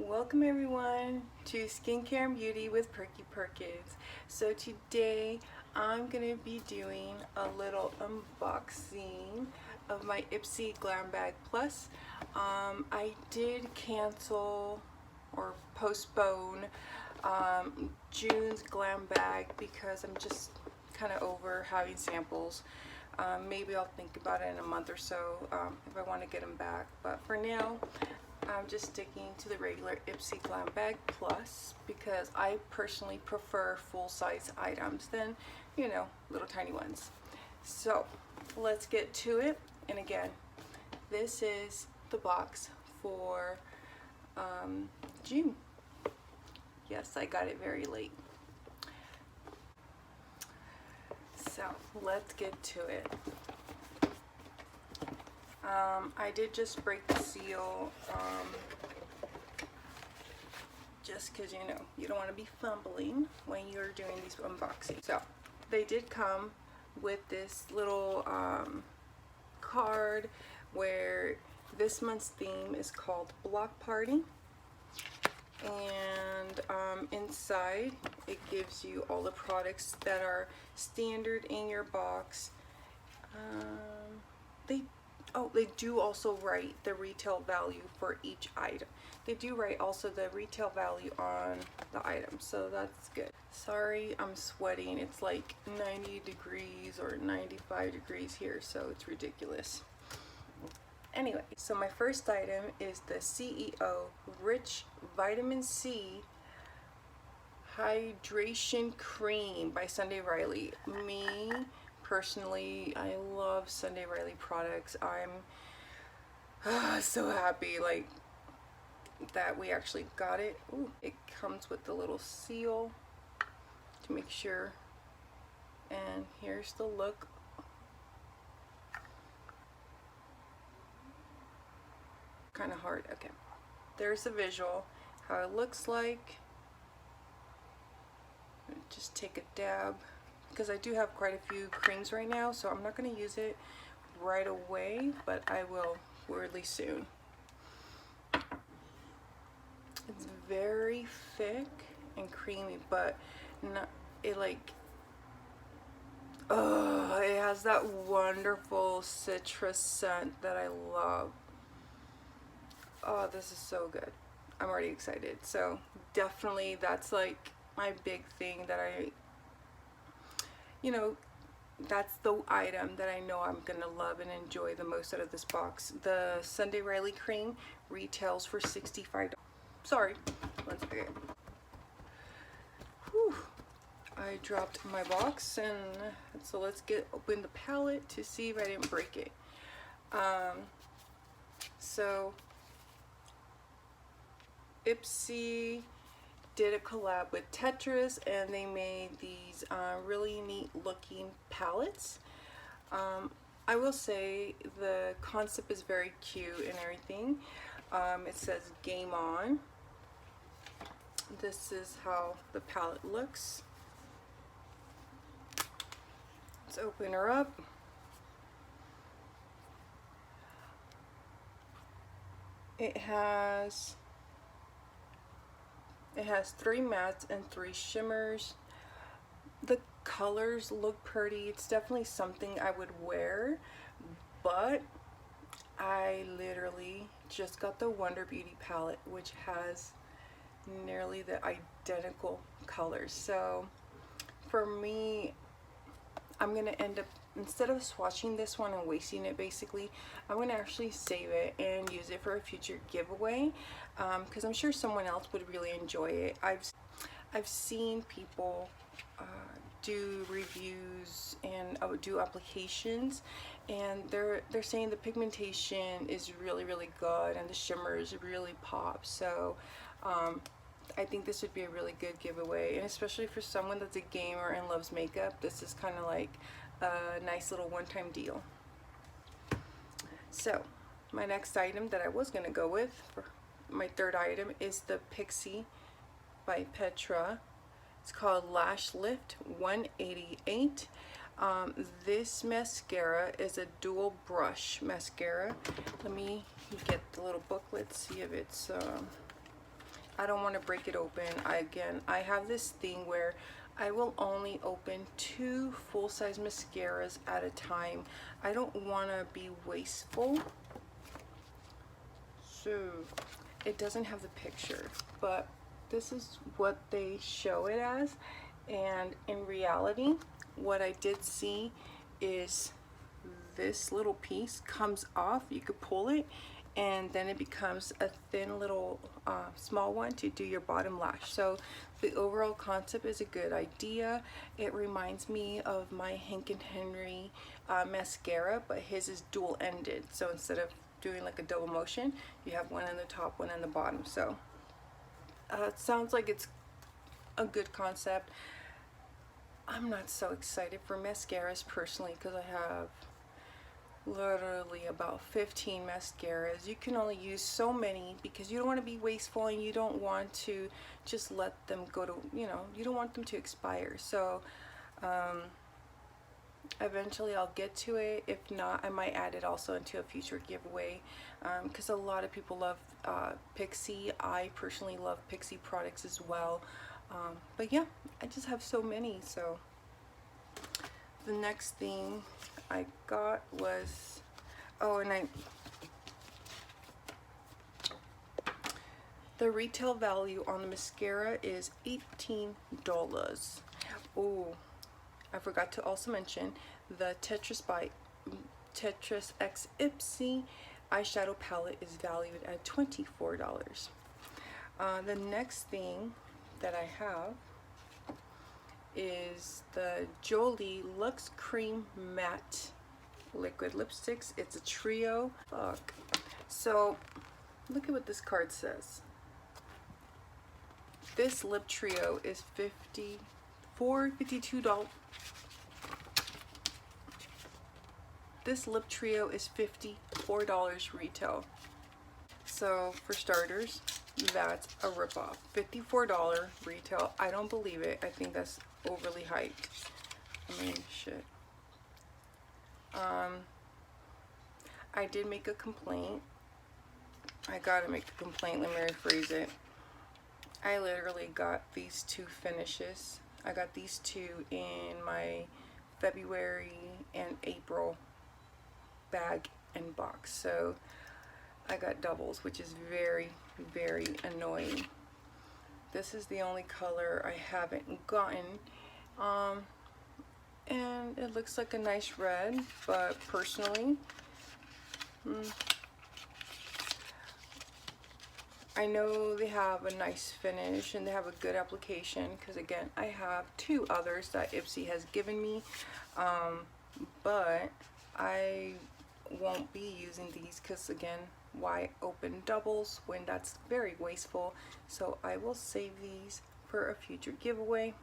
Welcome everyone to Skincare and Beauty with Perky Perkins. So today I'm going to be doing a little unboxing of my Ipsy Glam Bag Plus. I did cancel or postpone June's Glam Bag because I'm just kind of over having samples. Maybe I'll think about it in a month or so if I want to get them back, but for now I'm just sticking to the regular Ipsy Glam Bag Plus because I personally prefer full-size items than, you know, little tiny ones. So let's get to it. And again, this is the box for June. Yes, I got it very late. So let's get to it. I did just break the seal, just because, you know, you don't want to be fumbling when you're doing these unboxings. So they did come with this little card where this month's theme is called Block Party, and inside it gives you all the products that are standard in your box. They do also write the retail value for each item. They do write also the retail value on the item, so that's good. Sorry, I'm sweating. It's like 90 degrees or 95 degrees here, so it's ridiculous. Anyway, so my first item is the CEO Rich Vitamin C Hydration Cream by Sunday Riley. Me personally, I love Sunday Riley products. I'm so happy like that we actually got it. Ooh, it comes with the little seal to make sure, and here's the look. Kind of hard. Okay, there's the visual, how it looks like. Just take a dab because I do have quite a few creams right now, so I'm not going to use it right away, but I will really soon. It's very thick and creamy, but not, it has that wonderful citrus scent that I love. Oh, this is so good. I'm already excited. So definitely that's like my big thing that that's the item that I know I'm gonna love and enjoy the most out of this box. The Sunday Riley cream retails for $65. Sorry, one second. Whew. I dropped my box, and so let's open the palette to see if I didn't break it. So Ipsy did a collab with Tetris, and they made these really neat looking palettes. I will say the concept is very cute and everything. It says Game On. This is how the palette looks. Let's open her up. It has 3 mattes and 3 shimmers. The colors look pretty. It's definitely something I would wear, but I literally just got the Wonder Beauty palette, which has nearly the identical colors. So for me, I'm gonna end up, instead of swatching this one and wasting it, basically I'm gonna actually save it and use it for a future giveaway, because I'm sure someone else would really enjoy it. I've seen people do reviews and do applications, and they're saying the pigmentation is really good and the shimmers really pop. So I think this would be a really good giveaway, and especially for someone that's a gamer and loves makeup, this is kind of like a nice little one-time deal. So my next item that I was going to go with for my third item is the Pixie by Petra. It's called LashLift 188. This mascara is a dual brush mascara. Let me get the little booklet, see if it's I don't want to break it open. Again, I have this thing where I will only open 2 full-size mascaras at a time. I don't want to be wasteful. So it doesn't have the picture, but this is what they show it as. And in reality, what I did see is this little piece comes off. You could pull it, and then it becomes a thin little small one to do your bottom lash. So the overall concept is a good idea. It reminds me of my Hank and Henry mascara, but his is dual-ended. So instead of doing like a double motion, you have one on the top, one on the bottom. So it sounds like it's a good concept. I'm not so excited for mascaras personally because I have literally about 15 mascaras. You can only use so many because you don't want to be wasteful, and you don't want to just let them go to, you know, you don't want them to expire. So eventually I'll get to it. If not, I might add it also into a future giveaway because a lot of people love Pixie. I personally love Pixie products as well. But yeah, I just have so many. So the next thing I got was, oh, and the retail value on the mascara is $18. Oh, I forgot to also mention the Tetris X Ipsy eyeshadow palette is valued at $24. The next thing that I have is the Jolie Luxe Creme Matte Liquid Lipsticks. It's a trio. Fuck. So look at what this card says. This lip trio is $52. This lip trio is $54 retail. So for starters, that's a ripoff. $54 retail. I don't believe it. I think that's overly hyped. I mean, shit. I did make a complaint. I gotta make a complaint. Let me rephrase it. I literally got these 2 finishes. I got these 2 in my February and April bag and box. So I got doubles, which is very, very annoying. This is the only color I haven't gotten. And it looks like a nice red, but personally, I know they have a nice finish and they have a good application because, again, I have 2 others that Ipsy has given me, but I won't be using these because, again, why open doubles when that's very wasteful? So I will save these for a future giveaway.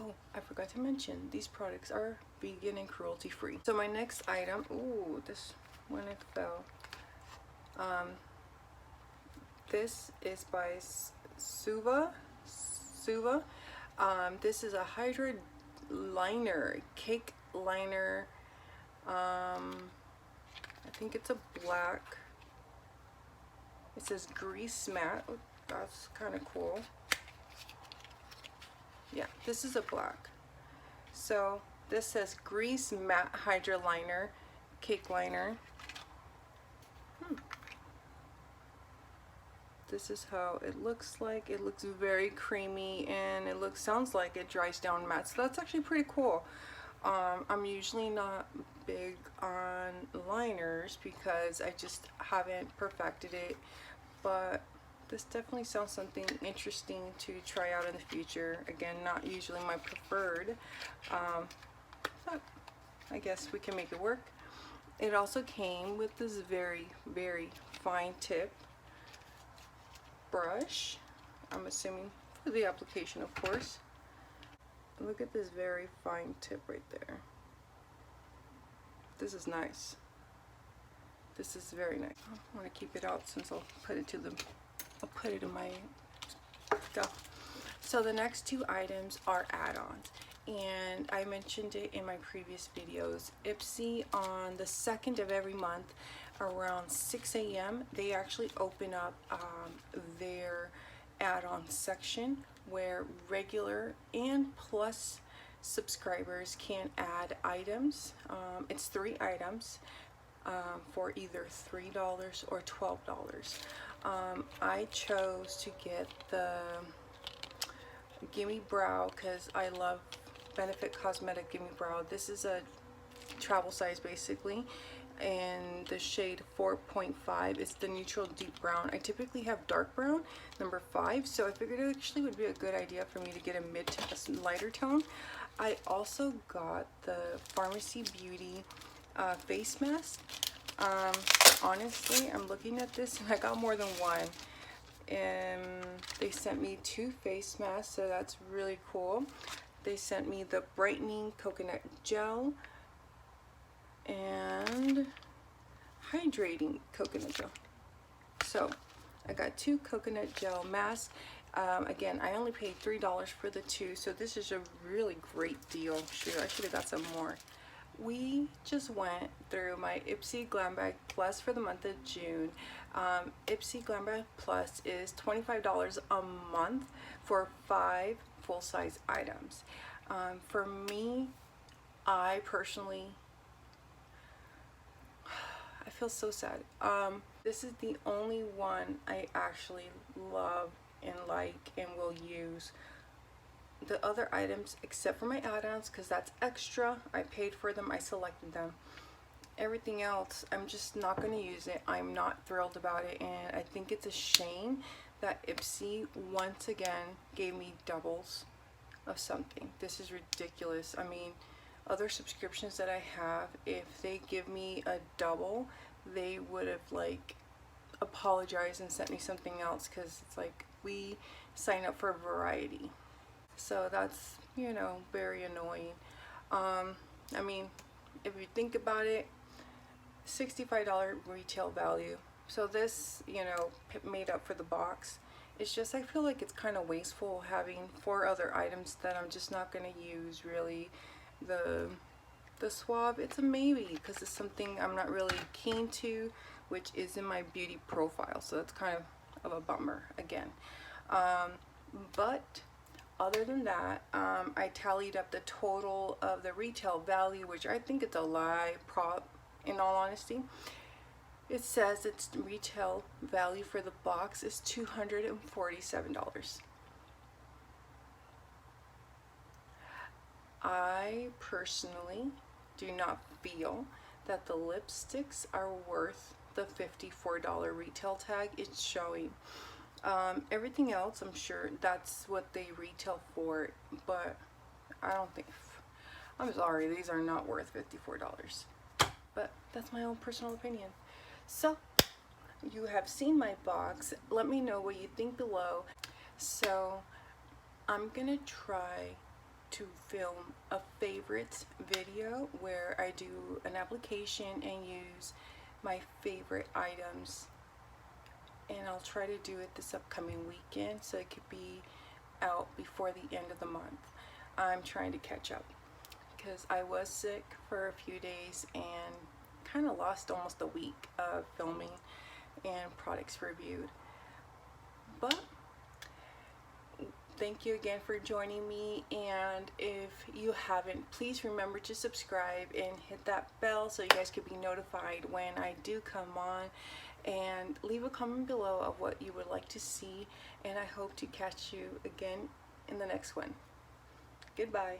Oh, I forgot to mention, these products are vegan and cruelty free. So my next item, ooh, this one it fell. This is by Suva. This is a Hydra liner, cake liner. I think it's a black. It says grease matte. Oh, that's kind of cool. Yeah, this is a black. So this says grease matte Hydra liner, cake liner. This is how it looks like. It looks very creamy, and it sounds like it dries down matte. So that's actually pretty cool. I'm usually not big on liners because I just haven't perfected it, but this definitely sounds something interesting to try out in the future. Again, not usually my preferred, but I guess we can make it work. It also came with this very, very fine tip brush. I'm assuming for the application, of course. Look at this very fine tip right there. This is nice. This is very nice. I want to keep it out since I'll put it in my stuff. So the next 2 items are add-ons, and I mentioned it in my previous videos. Ipsy, on the 2nd of every month around 6 a.m. they actually open up their add-on section where regular and plus subscribers can add items. It's 3 items for either $3 or $12. I chose to get the Gimmie Brow because I love Benefit Cosmetic Gimmie Brow. This is a travel size basically, and the shade 4.5 is the neutral deep brown. I typically have dark brown, number 5, so I figured it actually would be a good idea for me to get a lighter tone. I also got the Pharmacy Beauty face mask. Honestly, I'm looking at this and I got more than one, and they sent me 2 face masks, so that's really cool. They sent me the Brightening Coconut Gel and Hydrating Coconut Gel. So I got 2 coconut gel masks. Again, I only paid $3 for the 2, so this is a really great deal. Shoot, I should have got some more. We just went through my Ipsy Glam Bag Plus for the month of June. Ipsy Glam Bag Plus is $25 a month for 5 full-size items. For me, I personally, I feel so sad. This is the only one I actually love and like and will use. The other items, except for my add-ons, because that's extra, I paid for them, I selected them. Everything else, I'm just not going to use it. I'm not thrilled about it, and I think it's a shame that Ipsy once again gave me doubles of something. This is ridiculous. I mean, other subscriptions that I have, if they give me a double, they would have like apologized and sent me something else, because it's like we sign up for variety. So that's, you know, very annoying. I mean, if you think about it, $65 retail value. So this, you know, made up for the box. It's just, I feel like it's kind of wasteful having 4 other items that I'm just not going to use really. The swab, it's a maybe because it's something I'm not really keen to, which is in my beauty profile. So that's kind of a bummer again. But other than that, I tallied up the total of the retail value, which I think it's a lie, in all honesty. It says its retail value for the box is $247. I personally do not feel that the lipsticks are worth the $54 retail tag it's showing. Everything else, I'm sure that's what they retail for, but I don't think, I'm sorry, these are not worth $54. But that's my own personal opinion. So, you have seen my box. Let me know what you think below. So, I'm gonna try to film a favorites video where I do an application and use my favorite items, and I'll try to do it this upcoming weekend so it could be out before the end of the month. I'm trying to catch up because I was sick for a few days and kind of lost almost a week of filming and products reviewed. But thank you again for joining me, and if you haven't, please remember to subscribe and hit that bell so you guys can be notified when I do come on, and leave a comment below of what you would like to see, and I hope to catch you again in the next one. Goodbye.